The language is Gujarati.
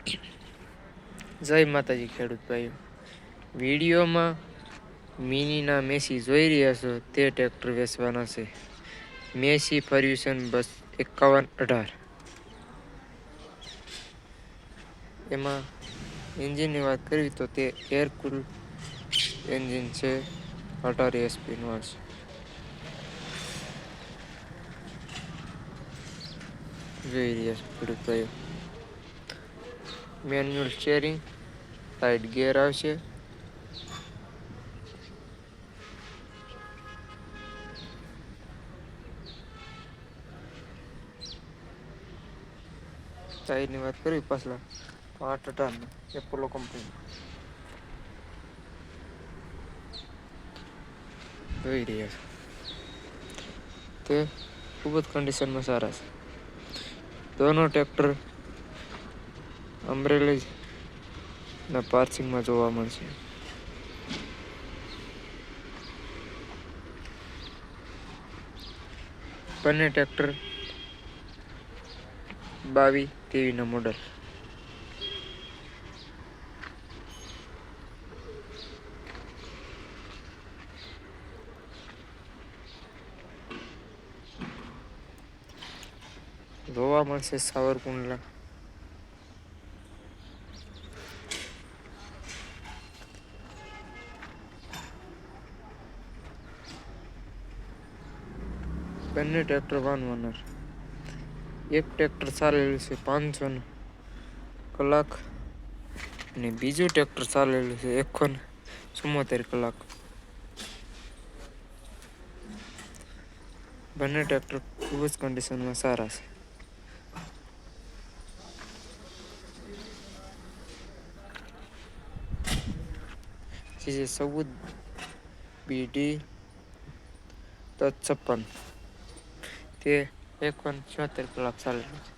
જય માતાજી ખેડૂત ભાઈઓ. વિડીયોમાં મિનીના મેસી જોઈ રહ્યા છો તે ટ્રેક્ટર વેચવાના છે. મેસી ફર્યુશન બસ 5118. એમાં એન્જિનની વાત કરવી તો તે એરકુલ એન્જિન છે. 18 એચપીનું છે. જોઈ રહ્યા છો ખેડૂત ભાઈઓ. મેન્યુઅલ સ્ટીયરિંગ, સાઇડ ગિયર આવશે. ટાયરની વાત કરવી પાછલા 818 એપોલો કંપની જોઈ રહ્યા છો. તે ખૂબ જ કન્ડિશનમાં સારા છે. દોનો ટ્રેક્ટર અમરેલીના પાર્સિંગમાં જોવા મળશે. બંને ટ્રેક્ટર 22-23 મોડલ. જોવા મળશે સાવરકુંડલા. બંને ટ્રેક્ટર 1 ઓનર. એક ટ્રેક્ટર ચાલેલું છે 500 કલાક અને બીજું ટ્રેક્ટર ચાલેલું છે 174 કલાક. બંને ટ્રેક્ટર ખૂબ જ કન્ડિશનમાં સારા છે. જે 14 BD 56 તે 174 કલાક ચાલેલું છે.